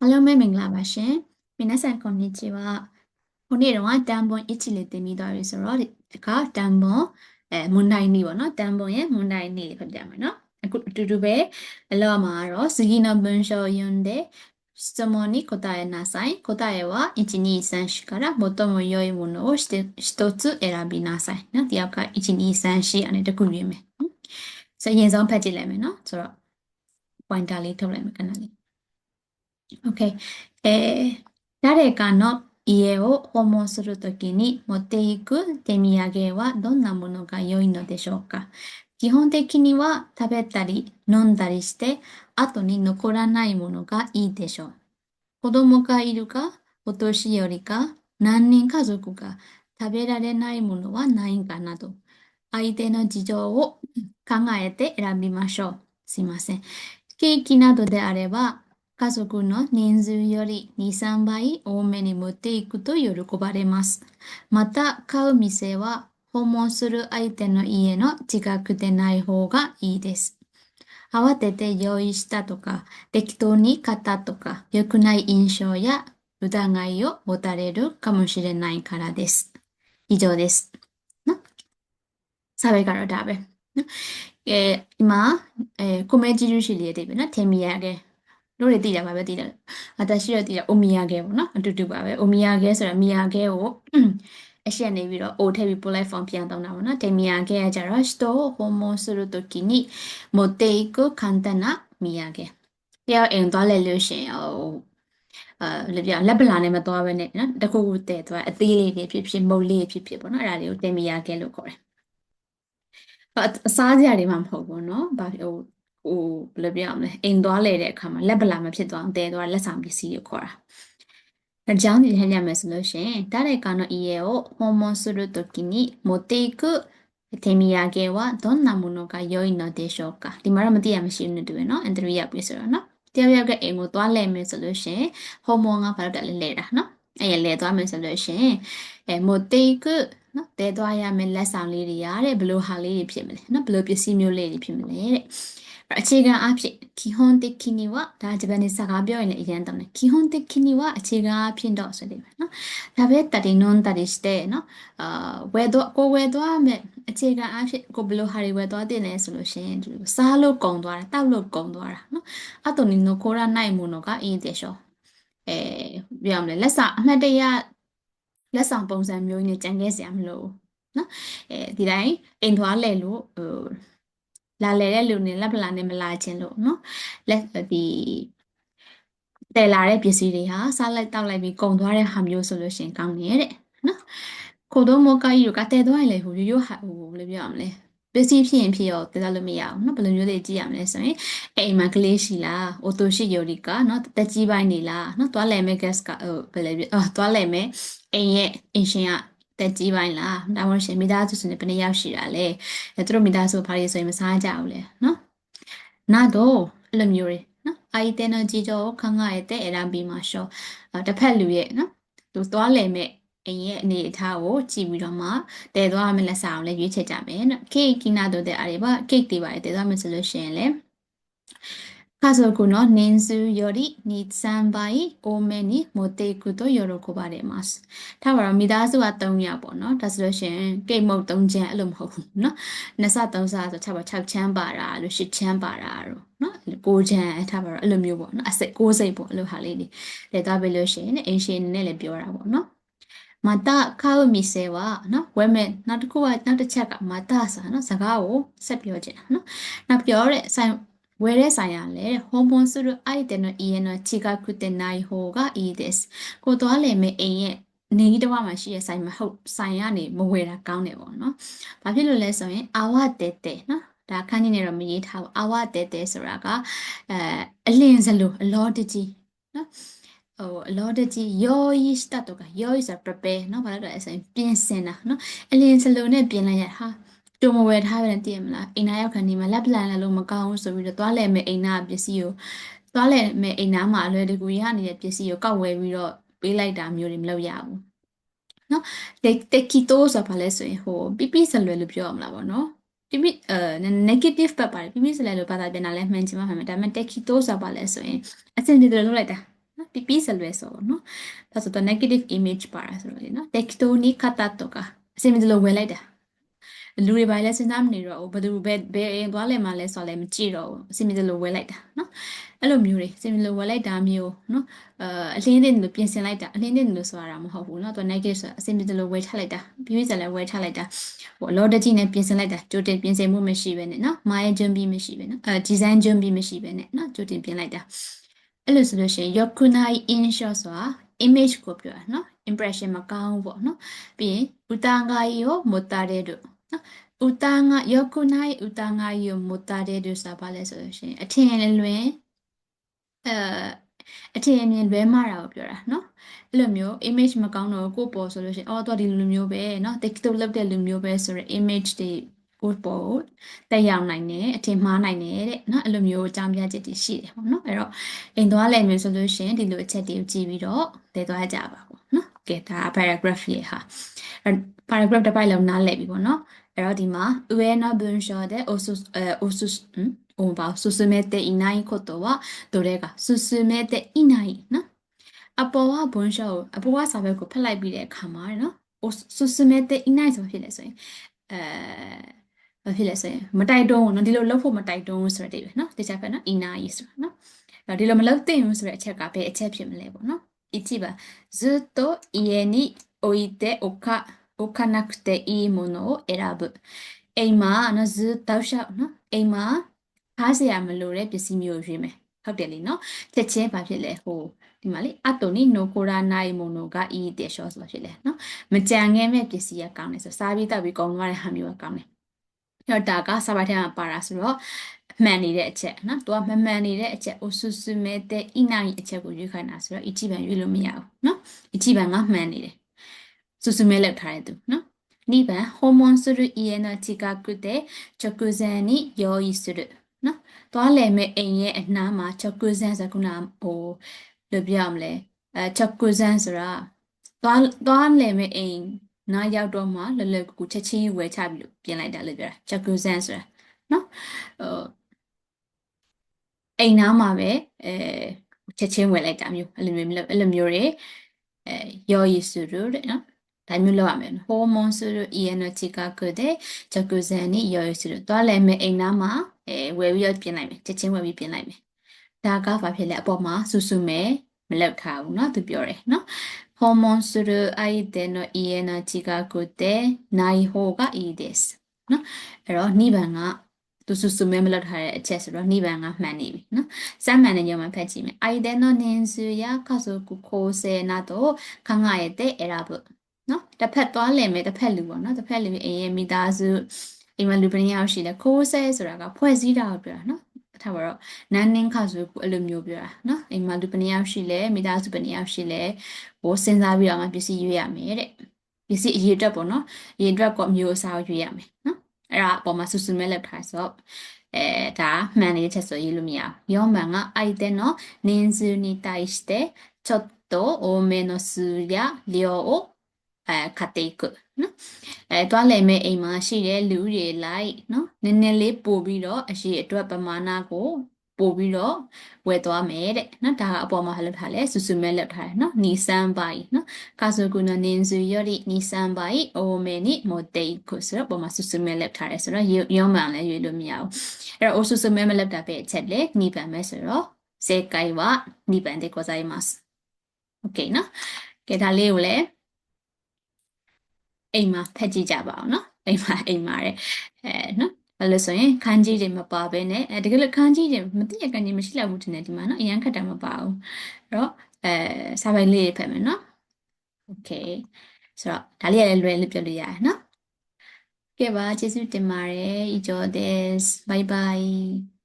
Hello 妹မင်္ဂလာပါရှင်皆さんこんにちはခုနေ့တော့တန်ပွန်အစ်ချီလေးတင်ပြီးသွားပြီဆိုတော့ဒီကတန်ပွန်မွန်တိုင်းနေပေါ့နော်တန်ပွန်ရဲ့မွန်တိုင်းနေလေးဖတ်ပြမယ်နော်အခုအတူတူပဲအလောမှာတော့次の文章を読んで質問に答えなさい答えは123から最も良いものを一つ選びなさいနော်ဒီအောက်က123အနေနဲ့တစ်ခုရွေးမယ်ဆိုရင်ဆုံးဖတ်ကြည့်လိုက်မယ်နော်ဆိုတော့ pointer လေးထုတ်လိုက်မယ်ခဏလေး OK。誰かの家を訪問するときに持っていく手土産はどんなものが良いのでしょうか。基本的には食べたり飲んだりして後に残らないものがいいでしょう。子供がいるか、お年寄りか、何人家族が食べられないものはないかなど、相手の事情を考えて選びましょう。すいません。ケーキなどであれば、家族の人数より2、3倍多めに持っていくと喜ばれます。また、買う店は訪問する相手の家の近くでない方がいいです。慌てて用意したとか、適当に買ったとか、良くない印象や疑いを持たれるかもしれないからです。以上です。サベからだべ。今、米印လေးတွေပဲနော်ထင်မိရခဲ့တို့တွေသိတာပါပဲသိတယ်私တို့သိတာအိုမီယာခဲပေါ့နော်အတူတူပါပဲအိုမီယာခဲဆိုတာမီယာခဲကိုအရှက်နေပြီးတော့အိုထည့်ပြီးပို့လိုက်ဖောင်ပြန်တော့တာပေါ့နော်テミヤゲကကြတော့人を訪問するときに持っていく簡単な土産တယောက်အိမ်သွားလဲလို့ရှင်လက်ပြလက်ပလာနဲ့မသွားဘဲနဲ့နော်တခုခုတည်သွားအသေးလေးတွေဖြစ်ဖြစ်မုတ်လေးဖြစ်ဖြစ်ပေါ့နော်အဲ့ဒါတွေကိုテミヤゲလို့ခေါ်တယ်အစားစရာတွေမှမဟုတ်ဘူးเนาะဘာဖြစ်ဘယ်လိုပြောရမလဲအိမ်သွားလဲတဲ့အခါမှာလက်ပလာမဖြစ်သွားအောင်တဲသွားလက်ဆောင်ပစ္စည်းကိုခေါ်တာအကြောင်းဒီထည့်ရမယ်ဆိုလို့ရှိရင်誰かの家を訪問するときに持っていく手土産はどんなものが良いのでしょうかဒီမှာတော့မသိရမရှိဘူးတူပဲเนาะအန်ဒရီယာပြီဆိုတော့เนาะတယောက်ယောက်ကအိမ်ကိုသွားလဲမယ်ဆိုလို့ရှိရင်ဟိုမွန်ကဘာလို့တက်လဲတာเนาะအဲ့ရလဲသွားမယ်ဆိုလို့ရှိရင်持っていくနော်တဲသွားရမယ်လက်ဆောင်လေးတွေရတဲ့ဘလို့ဟာလေးတွေဖြစ်မလဲနော်ဘလို့ပစ္စည်းမျိုးလေးတွေဖြစ်မလဲတဲ့အခြေခံအဖြစ်基本的にはဒါဂျပန်နေစကားပြောရင်လည်းအရင်တောင်းတယ်基本的にはအခြေခံအဖြစ်တော့ဆိုလိမ့်မယ်နော်ဒါပဲတတိနွန်တတိစတဲ့နော်ဝယ်တော့ကိုဝယ်သွားမယ်အခြေခံအဖြစ်ကိုဘလို့ဟာတွေဝယ်သွားတင်လဲဆိုလို့ရှိရင်စားလို့ကုန်သွားတာတောက်လို့ကုန်သွားတာနော်အတုန်နီနိုကိုရာနိုင်မို့နော်ကအင်းတဲ့ရှောပြောရမလဲလက်ဆောင်အမှတ်တရလက်ဆောင်ပုံစံမျိုးနဲ့ကြံခဲ့စရာမလိုနော်ဒီတိုင်းအိမ်သွားလဲလို့လာလဲတဲ့လူနဲ့လက်ပလာနဲ့မလာခြင်းလို့နော်လက်ဒီတယ်လာတဲ့ပစ္စည်းတွေဟာစားလိုက်တောက်လိုက်ပြီးကုန်သွားတဲ့ဟာမျိုးဆိုလို့ရှင်ကောင်းနေတဲ့နော်ခိုတို့မောကကြီးတို့ကတဲသွားရင်လေဟိုရိုးရိုးဟာဟိုဘယ်လိုပြောရမလဲပစ္စည်းဖြစ်ရင်ဖြစ်ရောတဲသွားလို့မရအောင်နော်ဘယ်လိုမျိုးတွေကြည့်ရမလဲဆိုရင်အိမ်မှာကလေးရှိလားအိုတိုရှိယိုဒီကနော်တက်ကြီးပိုင်းနေလားနော်သွားလဲမဲဂက်စ်ကဘယ်လိုသွားလဲမဲအိမ်ရဲ့အင်ရှင်ကတက်ကြီးပိုင်းလားဒါမှမဟုတ်ရှင်မိသားစုဆိုရင်ဘယ်နှစ်ယောက်ရှိတာလဲသူတို့မိသားစုဘာတွေဆိုရင်မစားကြဘူးလေနော်နာတော့အဲ့လိုမျိုးတွေနော်相手の事情を考えて選びましょうတစ်ဖက်လူရဲ့နော်သူသွားလဲမဲ့အိမ်ရဲ့အနေအထားကိုကြည့်ပြီးတော့မှတည်သွားမယ်လက်ဆောင်လည်းရွေးချယ်ကြမယ်နော်ケーキなどであればケーキတွေပါတယ်တည်သွားမယ်ဆိုလို့ရှိရင်လည်း家族の人数より2、3倍多めに持っていくと喜ばれます。ถ้าว่าเรามีသားစုက3ယောက်ပေါ့နော်ဒါဆိုလို့ရှိရင်ကိတ်မုတ်3ချမ်းအဲ့လိုမဟုတ်ဘူးနော်နှစ်ဆ3ဆဆို6ပါ6ချမ်းပါတာလို့10ချမ်းပါတာလို့နော်9ချမ်းထားပါတော့အဲ့လိုမျိုးပေါ့နော်အစိတ်6စိတ်ပေါ့အဲ့လိုဟာလေးတွေလက်သွားပြီးလို့ရှိရင်အင်ရှင်နဲ့လည်းပြောတာပေါ့နော်また買う店はနော်ဝယ်မဲ့နောက်တစ်ခုကနောက်တစ်ချက်ကまたဆိုတာနော်စကားကိုဆက်ပြောချင်တာနော်နောက်ပြောတဲ့ဆိုင်ဝယ်တဲ့ဆိုင်ရလဲ訪問する相手の家の近くでない方がいいですကိုသွားလဲမဲ့အိမ်ရဲ့နေတော့မှရှိရဲ့ဆိုင်မဟုတ်ဆိုင်ရနေမဝယ်တာကောင်းတယ်ပေါ့နော်ဘာဖြစ်လို့လဲဆိုရင်အာဝတဲတဲနော်ဒါခန်းကြီးနေတော့မရေးထားဘူးအာဝတဲတဲဆိုတာကအအလင်းစလို့အလောတကြီးနော်အလောတကြီးယောယီစတတော့ကယောယီဆို prepare နော်ဘာလို့လဲဆိုရင်ပြင်ဆင်တာနော်အလင်းစလို့နဲ့ပြင်လိုက်ရဟာကြုံမဝယ်ထားပဲတည်မလားအိမ်နာရောက်ခဏဒီမှာလက်ပလန်လည်းလို့မကောင်းဘူးဆိုပြီးတော့သွားလဲမယ်အိမ်နာပစ္စည်းကိုသွားလဲမယ်အိမ်နာမှာအလွယ်တကူရနေတဲ့ပစ္စည်းကိုကောက်ဝယ်ပြီးတော့ပေးလိုက်တာမျိုးတွေမလုပ်ရဘူးနော်တက်ကီတိုးဆိုတာဘာလဲဆိုရင်ဟိုပြပြစလွယ်လို့ပြောရမလားဗောနော်ပြပြnegative ဘက်ပါတယ်ပြပြစလွယ်လို့ဘာသာပြန်တာလဲမှန်ချင်မှမှန်မယ်ဒါပေမဲ့တက်ကီတိုးဆိုတာဘာလဲဆိုရင်အစင်တွေလုပ်လိုက်တာနော် ပြစလွယ်ဆိုနော်ဒါဆိုတော့ negative image ပါတာဆိုတော့လေနော် tekstoni kata တော့ကအစင်မတလို့ဝယ်လိုက်တာလူတွေဘာလဲစဉ်းစားမနေတော့ဘူးဘယ်သူဘယ်အိမ်သွားလဲမှလဲဆိုတော့လည်းမကြည့်တော့ဘူးအစင်မတလို့ဝယ်လိုက်တာနော်အဲ့လိုမျိုးတွေအစင်မတလို့ဝယ်လိုက်တာမျိုးနော်အလင်းတင်လို့ပြင်ဆင်လိုက်တာအလင်းတင်လို့ဆိုတာမဟုတ်ဘူးနော်သူ negative ဆိုတာအစင်မတလို့ဝယ်ထားလိုက်တာပြီးစလည်းဝယ်ထားလိုက်တာဟိုအလောတကြီးနဲ့ပြင်ဆင်လိုက်တာကြိုတင်ပြင်ဆင်မှုမရှိပဲနဲ့နော်မာရဲ့ဂျွန်ပြီးမရှိပဲနော်ဒီဇိုင်းဂျွန်ပြီးမရှိပဲနဲ့နော်ကြိုတင်ပြင်လိုက်တာအဲ့လိုဆိုလို့ရှိရင် yokunai inshot ဆိုတာ image ကိုပြောတာနော် impression မကောင်းဘူးပေါ့နော်ပြီးရင် utangai yo motare တို့နော်yokunai utangai yo motare တို့ဆိုတာဘာလဲဆိုလို့ရှိရင်အထင်လွင်အဲအထင်အမြင်လွဲမှားတာကိုပြောတာနော်အဲ့လိုမျိုး image မကောင်းတော့ကိုယ့်ပေါ်ဆိုလို့ရှိရင်အော်တော့ဒီလူမျိုးပဲเนาะ TikTok လုပ်တဲ့လူမျိုးပဲဆိုရယ် image တွေကိုယ့်ပေါ်တက်ရောက်နိုင်တယ်အထင်မှားနိုင်တယ်တဲ့เนาะအဲ့လိုမျိုးအကြောင်းပြချက်တွေရှိတယ်ပေါ့เนาะအဲ့တော့အိမ်သွားလဲမျိုးဆိုလို့ရှိရင်ဒီလိုအချက်တွေကိုကြည့်ပြီးတော့လဲသွားကြပါပေါ့เนาะကဲဒါ paragraph ရဲ့ဟာအဲ့ paragraph တစ်ပိုက်လုံးနားလည်ပြီပေါ့เนาะအဲ့တော့ဒီမှာ上の文章で進めていないことはどれか進めていないနော်အပေါ်ကဘွန်းရှော့အပေါ်ကစာပဲကိုဖတ်လိုက်ပြီးတဲ့အခါမှာနော်進めていないဆိုဖြစ်လဲဆိုရင်ဘာဖြစ်လဲဆိုရင်မတိုက်တွန်းဘူးနော်ဒီလိုလုပ်ဖို့မတိုက်တွန်းဘူးဆိုတဲ့ပဲနော်တခြားဖက်နော်いないဆိုတာနော်ဒီလိုမလုပ်သင့်ဘူးဆိုတဲ့အချက်ကဘယ်အချက်ဖြစ်မလဲပေါ့နော်1番ずっと家に置いておかなくていいものを選ぶအိမ်မှာနော်ずっとရှောက်နော်အိမ်မှာထားเสียမလို့တဲ့ပစ္စည်းမျိုးရွေးမယ်ဟုတ်တယ်လीနော်ချက်ချင်းဘာဖြစ်လဲဟိုဒီမှာလေအတုန်နိနိုကိုရာနိုင်မုံနိုကအီးတဲ့ရှော့ဆိုဖြစ်လဲနော်မကြံခဲ့မဲ့ပစ္စည်းကကောင်းတယ်ဆိုစားပြီးတောက်ပြီးကောင်းသွားတဲ့ဟာမျိုးကကောင်းတယ်အဲ့တော့ဒါကစာပါထဲမှာပါတာဆိုတော့မှန်နေတဲ့အချက်နော်သူကမမှန်နေတဲ့အချက်အိုဆူဆူမဲတဲ့အီနိုင်အချက်ကိုရွေးခိုင်းတာဆိုတော့အီချီပန်ရွေးလို့မရဘူးနော်အီချီပန်ကမှန်နေတယ်ဆူဆူမဲလောက်ထားတဲ့သူနော်2番訪問する家の近くで直前に用意するနော်သွားလည်မဲ့အိမ်ရဲ့အနှမ်းမှာ直前ဆိုခုနဟိုလိုပြရမလဲ直前ဆိုတာသွားလည်မဲ့အိမ်နားရောက်တော့မှလွယ်လွယ်ကူကူချက်ချင်းဝယ်ချပြီးလို့ပြင်လိုက်တာလို့ပြောတာ直前ဆိုတာနော်ဟိုအိမ်နားမှာပဲချက်ချင်းဝယ်လိုက်တာမျိုးအဲ့လိုမျိုးတွေရောရည်စုလို့တဲ့နော်ဒါမျိုးလောက်ရမယ်訪問する家の近くで直前に用意するသွားလည်မဲ့အိမ်နားမှာဝယ်ပြီးတော့ပြင်လိုက်မယ်ချက်ချင်းဝယ်ပြီးပြင်လိုက်မယ်ဒါကဘာဖြစ်လဲအပေါ်မှာဆူဆူမဲမလောက်ထားဘူးเนาะသူပြောတယ်เนาะ訪問する相手の家の近くでない方がいいですเนาะအဲ့တော့2番ကသူဆူဆူမဲမလောက်ထားတဲ့အချက်ဆိုတော့2番ကမှန်နေပြီเนาะစမ်းမှန်တဲ့ညမှာဖတ်ကြည့်မယ်相手の年数や家族構成などを考えて選ぶနော်တစ်ဖက်သွားလည်မယ်တစ်ဖက်လူပေါ့နော်တစ်ဖက်လူအိမ်ရဲ့မိသားစုအိမ်မှာလူပရိယောက်ရှိတယ်ခိုးဆဲဆိုတာကဖွဲ့စည်းတာကိုပြောတာနော်ထားပါတော့နန်းနင်းခါဆိုအဲ့လိုမျိုးပြောတာနော်အိမ်မှာလူပရိယောက်ရှိလဲမိသားစုပရိယောက်ရှိလဲဟိုစဉ်းစားပြီးတော့မှပစ္စည်းရွေးရမယ်တဲ့ပစ္စည်းအရေးအတွက်ပေါ့နော်အရေးအတွက်ကမျိုးအစားကိုရွေးရမယ်နော်အဲ့ဒါအပေါ်မှာဆူဆူမဲလောက်ထားဆိုဒါမှန်နေတဲ့ချက်ဆိုရေးလို့မရဘူး4番が相手の人数に対してちょっと多めの数や量を買っていくနော်တွားလည်မဲ့အိမ်မှာရှိတဲ့လူတွေလိုက်နော်နည်းနည်းလေးပို့ပြီးတော့အရှိအတွက်ပမာဏကိုပို့ပြီးတော့ဝယ်သွားမယ်တဲ့နော်ဒါကအပေါ်မှာလှုပ်ထားလဲဆူဆူမဲလှုပ်ထားတယ်နော်နီဆန်ဘိုင်နော်ကာဆိုကူနနင်းစုရရီနီဆန်ဘိုင်အိုမေနီမိုတေကိုဆိုတော့ပေါ်မှာဆူဆူမဲလှုပ်ထားတယ်ဆိုတော့ရောမှန်လဲရွေးလို့မရဘူးအဲ့တော့အိုဆူဆူမဲမလှုပ်တာပဲအချက်လေ2番မဲဆိုတော့正解は2番でございます Okay နော်ကဲဒါလေးကိုလည်းအိမ်မှာဖက်ကြည့်ကြပါအောင်နော်အိမ်မှာတဲ့နော်ဘာလို့ဆိုရင်ခန်းကြီးတွေမပါဘဲနဲ့တကယ်လို့ခန်းကြီးတွေမသိရကန်ကြီးမရှိလောက်ဘူးတင်တယ်ဒီမှာနော်အရန်ခက်တာမပါဘူးအဲ့တော့စာပိုင်လေးတွေဖက်မယ်နော်โอเคဆိုတော့ဒါလေးလည်းလွယ်လို့ပြောလို့ရတယ်နော်ကဲပါကျေးဇူးတင်ပါတယ် Enjoy this bye bye